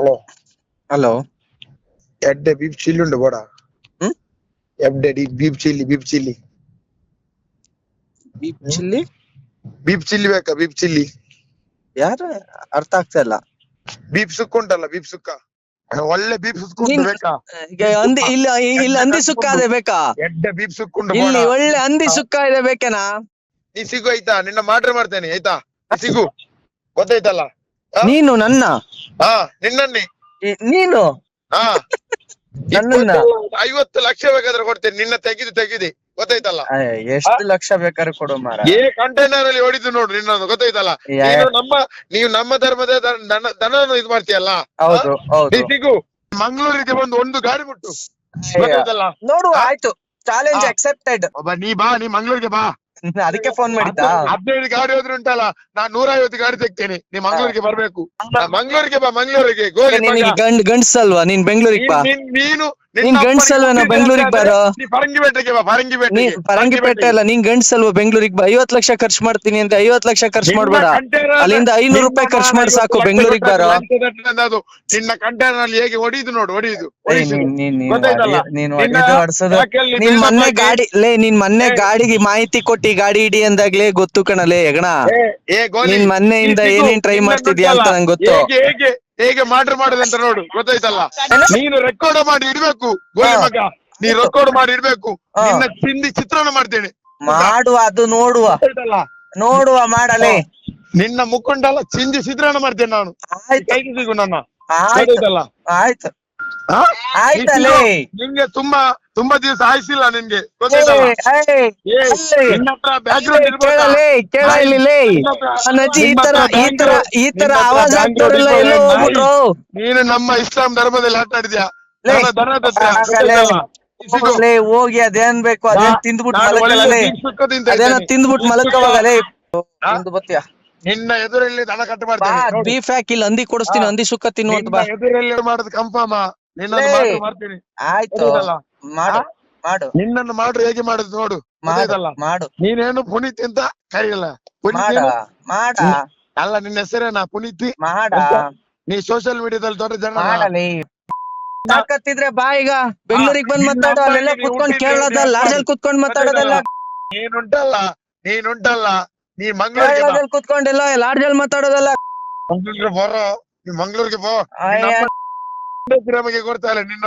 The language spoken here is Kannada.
Hello hello. ಎಡ್ಡೆ ಬೀಫ್ ಚಿಲ್ಲಿ ಉಂಟು ಬೋಡ ಹ್ಮ್ ಎಡ್ಡೆ beef chilli beef chilli beef chilli ಬೇಕಾ ಬೀಫ್ ಚಿಲ್ಲಿ ಯಾರು ಅರ್ಥ ಆಗ್ತಾ ಇಲ್ಲ. ಬೀಫ್ ಸುಕ್ಕ ಉಂಟಲ್ಲ ಬೀಫ್ ಸುಕ್ಕ ಒಳ್ಳೆ ಬೀಫ್ ಸುಕ್ಕ ಉಂಟು ನೀನ್ ಬೇಕಾ ಈಗ ಇಲ್ಲಿ ಹಂದಿ ಸುಕ್ಕ ಇದೆ ಬೇಕಾ? ಎಡ್ಡೆ ಬೀಫ್ ಸುಕ್ಕ ಉಂಟು ಬೋಡ ಇಲ್ಲಿ ಒಳ್ಳೆ ಹಂದಿ ಸುಕ್ಕ ಇದೆ ಬೇಕೇನಾ? ನೀ ಸಿಗು ಆಯ್ತಾ ನಿನ್ನ ಮಾಟ್ರೆ ಮಾಡ್ತೇನೆ ಆಯ್ತಾ ನೀ ಸಿಗು ಗೊತ್ತಾಯ್ತಲ್ಲ ನೀನು ನನ್ನ ಹಾ ನಿನ್ನನ್ನೇ ನೀನು ಹಾ ನನ್ನನ್ನ 50 ಲಕ್ಷ ಬೇಕಾದ್ರೆ ಕೊಡ್ತೇನೆ ನಿನ್ನ ತೆಗಿದಿ ಗೊತ್ತಾಯ್ತಲ್ಲ ಎಷ್ಟು ಲಕ್ಷ ಬೇಕಾದ್ರೆ ಕೊಡು ಮಾರ. ಕಂಟೈನರ್ ಅಲ್ಲಿ ಹೊಡಿದು ನೋಡು ನಿನ್ನನ್ನು ಗೊತ್ತಾಯ್ತಲ್ಲ ನೀವು ನಮ್ಮ ಧರ್ಮದ ದನವನ್ನು ಇದು ಮಾಡ್ತೀಯಲ್ಲ ಹೌದು ಹೌದು. ಸಿಗು ಮಂಗಳೂರಿಗೆ ಬಂದು ಒಂದು ಗಾಡಿ ಮುಟ್ಟು ಗೊತ್ತಾಯ್ತಲ್ಲ ನೋಡುವ ಆಯ್ತು. Challenge accepted. ನೀ ಮಂಗಳೂರಿಗೆ ಬಾ. ಅದಕ್ಕೆ ಫೋನ್ ಮಾಡಿದ್ದಾ? 15 ಗಾಡಿ ಹೋದ್ರೆ ಉಂಟಲ್ಲ ನಾನ್ 150 ಗಾಡಿ ತೆಗ್ತೇನೆ ನೀ ಮಂಗಳೂರಿಗೆ ಬರ್ಬೇಕು. ಮಂಗಳೂರಿಗೆ ಬಾ ಮಂಗಳೂರಿಗೆ ಗಂಡ್ಸಲ್ವಾ ನೀನ್ ಬೆಂಗಳೂರಿಗೆ ಬಾ. ನೀನು ನೀನ್ ಗಂಡ್ಸಲ್ವಾ ನಾ ಬೆಂಗಳೂರಿಗೆ ಬಾರೋ. ಪರಂಗಿಪೇಟೆಗೆ ಬಾ ಪರಂಗಿಪೇಟೆ ಅಲ್ಲ ನೀನ್ ಗಂಡ್ಸಲ್ವಾ ಬೆಂಗಳೂರಿಗೆ ಬಾ. 50 ಲಕ್ಷ ಖರ್ಚು ಮಾಡ್ತೀನಿ ಅಂತ 50 ಲಕ್ಷ ಖರ್ಚು ಮಾಡ್ಬೇಡ. ಅಲ್ಲಿಂದ 500 ರೂಪಾಯಿ ಖರ್ಚು ಮಾಡಿ ಸಾಕು ಬೆಂಗಳೂರಿಗೆ ಬಾರೋ. ನಿನ್ನ ಕಂಟೈನರ್ ಅಲ್ಲಿ ಹೇಗೆ ಹೊಡಿದು ನೋಡು ಹೊಡಿದು ನೀನ್ ಮೊನ್ನೆ ಗಾಡಿ ನಿನ್ ಮೊನ್ನೆ ಗಾಡಿಗೆ ಮಾಹಿತಿ ಕೊಟ್ಟಿ ಗಾಡಿ ಇಡಿ ಅಂದಾಗ್ಲೇ ಗೊತ್ತು ಕಣಲೇ ಹೆಗಣ. ನೀನ್ ಮೊನ್ನೆಯಿಂದ ಏನೇನ್ ಟ್ರೈ ಮಾಡ್ತಿದ್ಯಾ ಅಂತ ನಂಗೆ ಗೊತ್ತು. ಹೇಗೆ ಮಾಡ್ರ್ ಮಾಡೋದಂತ ನೋಡು ಗೊತ್ತಾಯ್ತಲ್ಲ. ನೀನು ರೆಕಾರ್ಡ್ ಮಾಡಿ ಇಡ್ಬೇಕು ಗೋಲಿ ಮಗ. ನೀ ರೆಕಾರ್ಡ್ ಮಾಡಿ ಇಡ್ಬೇಕು. ನಿನ್ನ ತಿಂದಿ ಚಿತ್ರಾನ್ನ ಮಾಡ್ತೇನೆ ಮಾಡುವ. ಅದು ನೋಡುವ ಮಾಡಲೇ. ನಿನ್ನ ಮುಖಂಡಲ್ಲ ಚಿಂದಿ ಚಿತ್ರಾನ್ನ ಮಾಡ್ತೇನೆ ನಾನು. ಕೈಗೆ ಸಿಗು ನನ್ನ ಆಯ್ತು ಆಯ್ತಲ್ಲೇ. ನಿಮ್ಗೆ ತುಂಬಾ ದಿವಸ ಆಯ್ಸಿಲ್ಲ ನಿನ್ಗೆ ಗೊತ್ತಾಯ್ತಲ್ಲ. ಈ ತರ ಆವಾಜ್ ಆಗ್ತಾರಲ್ಲ ಎಲ್ಲೋ ಹೋಗ್ಬಿಟ್ರು. ನೀನು ನಮ್ಮ ಇಸ್ಲಾಂ ಧರ್ಮದಲ್ಲಿ ಆಟ ಆಡಿದ್ಯಾ? ಹೋಗಿ ಅದೇನ್ ಬೇಕು ಅದೇನ್ ತಿಂದ್ಬಿಟ್ಟು ಮಲಕಲೇ. ಅದೇನ ತಿಂದ್ಬಿಟ್ಟು ಮಲಕವಾಗಲೇ ಬತ್ತೀಯ. ನಿನ್ನ ಎದುರಲ್ಲಿ ದನ ಕಟ್ಟು ಮಾಡ್ತೀನಿ. ಬೀಫ್ ಹಾಕಿಲ್ಲ ಹಂದಿ ಕೊಡಿಸ್ತೀನಿ. ಹಂದಿ ಸುಕ್ಕ ತಿನ್ನು ಅಂತ ಬಾ. ಎದುರಲ್ಲಿ ಮಾಡೋದು ಕನ್ಫರ್ಮ್. ಮಾಡ್ತೀನಿ ಆಯ್ತು ಮಾಡು. ನಿನ್ನನ್ನು ಮಾಡ್ರು ಹೇಗೆ ಮಾಡುದು ನೋಡು ಮಾಡು. ನೀನೇನು ಪುನೀತ್ ಅಂತ ಕರೆಯಲ್ಲ. ಮಾಡ ಅಲ್ಲ ನಿನ್ನ ಹೆಸರೇನಾ ಪುನೀತಿ? ಮಾಡ. ನೀ ಸೋಷಿಯಲ್ ಮೀಡಿಯಾದಲ್ಲಿ ದೊಡ್ಡ ಜನ ತಾಕತ್ತಿದ್ರೆ ಬಾ ಈಗ ಬೆಂಗಳೂರಿಗೆ ಬಂದ್ ಮಾತಾಡು. ಅಲ್ಲೆಲ್ಲ ಕುತ್ಕೊಂಡ್ ಕೇಳೋದ ಲಾಡ್ಜಲ್ಲಿ ಕುತ್ಕೊಂಡ್ ಮಾತಾಡೋದಲ್ಲ. ನೀನುಂಟಲ್ಲ ನೀ ಮಂಗಳೂರಿಗೆ ಕುತ್ಕೊಂಡೆಲ್ಲ ಲಾಡ್ಜಲ್ಲಿ ಮಾತಾಡೋದಲ್ಲ. ಮಂಗಳೂರಿಗೆ ಬರೋ ನೀ ಮಂಗಳೂರಿಗೆ ಬೋ. ಕೊಡ್ತಾ ಇಲ್ಲ ನಿನ್ನ